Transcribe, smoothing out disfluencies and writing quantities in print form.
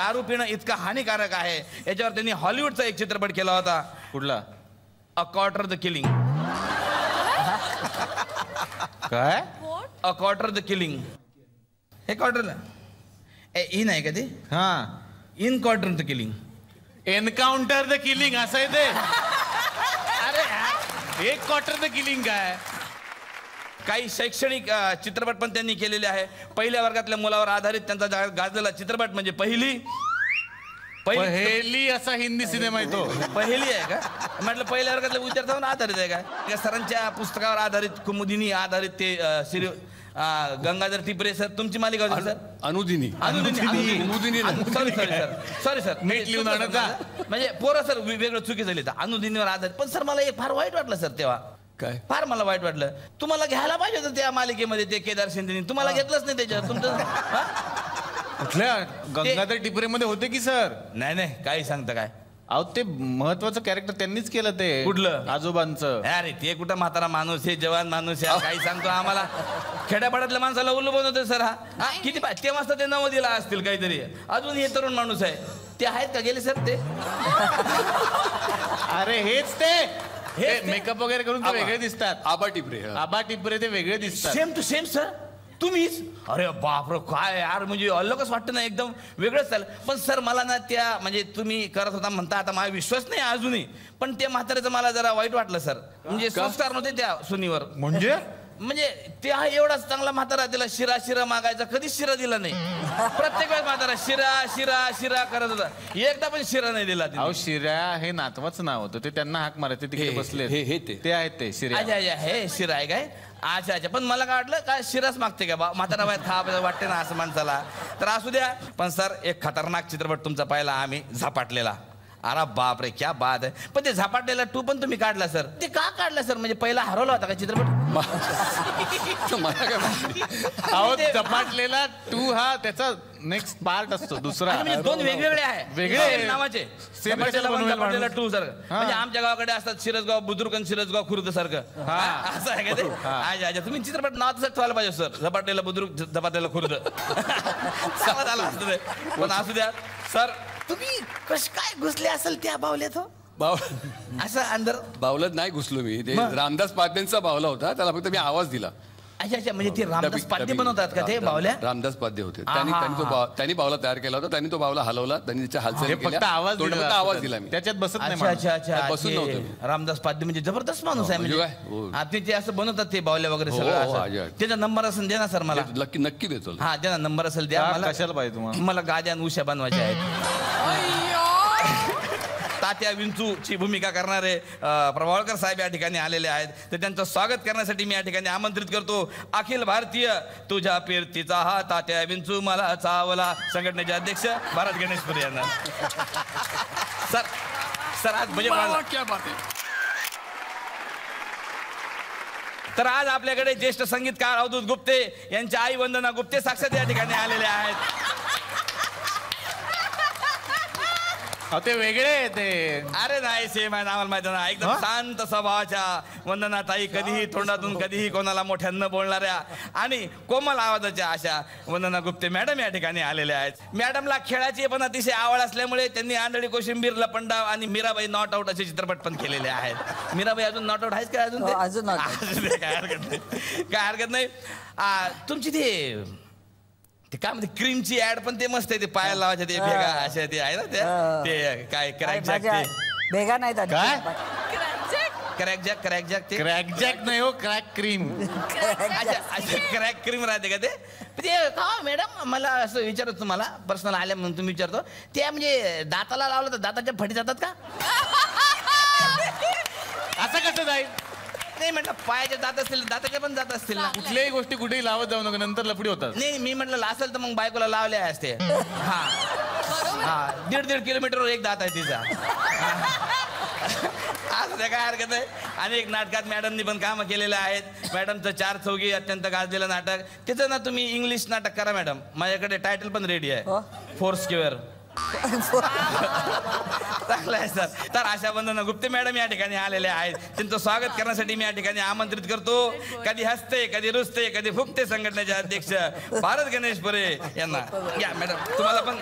दारू पिणं इतकं हानिकारक आहे याच्यावर त्यांनी हॉलिवूडचा एक चित्रपट केला होता. कुठला? A quarter the killing. काय? A quarter the killing. हे क्वार्टरला इन आहे का ते? हा, in quarter the killing. Encounter the killing असं आहे ते. अरे एक क्वार्टर द किलिंग काय? काही शैक्षणिक चित्रपट पण त्यांनी केलेले आहे. पहिल्या वर्गातल्या मुलावर आधारित त्यांचा गाजलेला चित्रपट म्हणजे पहिली असा हिंदी सिनेमा आहे तो. पहिली आहे का म्हटलं? पहिल्या वर्गातल्या विद्यार्थ्यांवर आधारित आहे काय? सरांच्या पुस्तकावर आधारित, कुमुदिनी आधारित ते गंगाधर टिपरे सर. तुमची मालिका होती सर? अनुदिनी. सॉरी सर नीट लिहून आणा. म्हणजे पोरं सर वेगळं चुकी झाली अनुदिनीवर आधारित. पण सर मला हे फार वाईट वाटलं सर तेव्हा. काय? फार मला वाईट वाटलं. तुम्हाला घ्यायला पाहिजे होतं त्या मालिकेमध्ये ते केदार शिंदेनी. तुम्हाला घेतलंच नाही त्याच्यात. तुमचं कुठल्या गंगाधर टिपरे मध्ये होते की सर? नाही काही सांगता काय? अहो ते महत्वाचं कॅरेक्टर त्यांनीच केलं ते. कुठलं? आजोबांचं. अरे ते कुठं म्हातारा माणूस आहे, जवान माणूस आहे. काही सांगतो आम्हाला. खेड्यापाड्यातल्या माणसाला उल्लू बनवतोय सर हा. किती ते वाजता ते नवदीला असतील काहीतरी. अजून हे तरुण माणूस आहे. ते आहेत का गेले सर ते? अरे हेच ते मेकअप वगैरे करून ते वेगळे दिसतात. आबा टिपरे. आबा टिपरे ते वेगळे दिसतात. Same to same sir. तुम्हीच? अरे बापरे काय यार, म्हणजे अलगच वाटतं ना, एकदम वेगळंच झालं. पण सर मला ना त्या म्हणजे तुम्ही करत होता म्हणता, आता माझा विश्वास नाही अजूनही, पण ते म्हाताऱ्याचं मला जरा वाईट वाटलं सर. म्हणजे संस्कार नव्हते त्या सुनीवर. म्हणजे ते हा एवढाच चांगला म्हातारा, त्याला शिरा मागायचा, कधीच शिरा दिला नाही. प्रत्येक वेळेस म्हातारा शिरा करत होता. एकदा पण शिरा नाही दिला. अहो शिरा हे नातवाचं नाव होतं, ते त्यांना हाक मारायचे. तिकडे बसले ते आहेत ते शिरा. अच्छा हे शिरा आहे काय? अच्छा पण मला काय वाटलं काय शिराच मागते का बा म्हातारा बाय खा वाटते ना असं माणसाला. तर असू द्या. पण सर एक खतरनाक चित्रपट तुमचा पाहिला आम्ही, झपाटलेला. अरे बाप रे क्या बात आहे. पण ते झपाटलेला 2 पण तुम्ही काढला सर. ते का काढला सर? म्हणजे पहिला हरवला होता का चित्रपट? मला काय माहिती. अहो झपाटलेला 2 हा त्याचा नेक्स्ट पार्ट असतो दुसरा. म्हणजे 2 वेगवेगळे आहे, वेगळे नावाचे. झपाटलेला 2 सर. म्हणजे आमच्या गावाकडे असतात शिरसगाव बुद्रुक आणि शिरसगाव खुर्द सारखं असं आहे का ते? अच्छा तुम्ही चित्रपट नाव तसं ठेवायला पाहिजे सर. झपाटलेला बुद्रुक झपाटलेला खुर्द. समज आलं असतं ते. पण असू द्या सर. तुम्ही कश काय घुसले असेल त्या बावल्यात? असं अंदर बावलत नाही घुसलो मी. ते रामदास पाद्यांचा बावला होता, त्याला फक्त मी आवाज दिला. अच्छा म्हणजे ते रामदास पाद्य बनवतात का ते बावल्या? रामदास पाद्य होते. त्यांनी बावला तयार केला होता. त्यांनी तो बावला हलवला, त्यांनी त्याच्या हालचाली केल्या. फक्त आवाज दिला मी. त्याच्यात बसत नाही. अच्छा बसून नव्हतं. रामदास पाद्य म्हणजे जबरदस्त माणूस आहे. म्हणजे ते असं बनवतात ते बावल्या वगैरे सगळं. त्याचा नंबर असेल द्या ना सर मला. नक्की देतो. हा द्या ना नंबर असेल द्या मला. कशाला पाहिजे तुम्हाला? मला गाद्या आणि उशा बनवायच्या आहेत. तात्या विंचूची भूमिका करणारे प्रभावळकर साहेब या ठिकाणी आलेले आहेत. तर त्यांचं स्वागत करण्यासाठी मी या ठिकाणी आमंत्रित करतो अखिल भारतीय तुझ्या पेरतीचा हा तात्या विंचू मला चावला संघटनेचे अध्यक्ष भारत गणेशपुरे यांना. सर आज म्हणजे तर आज आपल्याकडे ज्येष्ठ संगीतकार अवधूत गुप्ते यांच्या आई वंदना गुप्ते साक्षात या ठिकाणी आलेले आहेत. ते वेगळे ते. अरे नाही सेम आहे आम्हाला माहिती ना. एकदम शांत स्वभावाच्या वंदना ताई, कधीही तोंडातून कधीही कोणाला मोठ्यानं बोलणाऱ्या आणि कोमल आवाजाच्या अशा वंदना गुप्ते मॅडम या ठिकाणी आलेल्या आहेत. मॅडमला खेळाची पण अतिशय आवड असल्यामुळे त्यांनी आंधळी कोशिंबीर, लपंडाव आणि मीराबाई नॉट आउट असे चित्रपट पण केलेले आहेत. मीराबाई अजून नॉट आउट आहेच का? अजून काय हरकत नाही. तुमची ते काय म्हणते क्रीमची ऍड पण ते मस्त आहे. ते पायाला लावायचे ते भेगा अशा ते आहे ना ते काय क्रॅकजॅक भेगा नाही काय? क्रॅकजॅक ते क्रॅकजॅक नाही हो, क्रॅक क्रीम. अच्छा क्रॅक क्रीम राहते का ते का मॅडम? मला असं विचारत तुम्हाला पर्सनल आल्या म्हणून तुम्ही विचारतो ते म्हणजे दाताला लावलं तर दाताच्या फटी जातात का? असं कसं जाईल? नाही म्हटलं पायाच्या जात असतील दाताच्या पण जात असतील ना. कुठल्याही गोष्टी कुठेही लावत जाऊ नका, नंतर लफडी होतात. नाही मी म्हटलं असेल तर मग बायकोला लावले असते. हा 1.5 किलोमीटरवर एक दात आहे तिचा. असं काय हरकत नाही. आणि एक नाटकात मॅडमनी पण कामं केलेलं आहेत. मॅडमचं 4 चौघी अत्यंत गाजलेलं नाटक. तिचं ना तुम्ही इंग्लिश नाटक करा मॅडम. माझ्याकडे टायटल पण रेडी आहे, 4 स्क्वेअर. चांगलं आहे सर. तर अशा वंदना गुप्ते मॅडम या ठिकाणी आलेले आहेत. त्यांचं स्वागत करण्यासाठी मी या ठिकाणी आमंत्रित करतो. कधी हसते कधी रुसते कधी फुकते संघटनेचे अध्यक्ष भारत गणेशपुरे यांना. या मॅडम तुम्हाला पण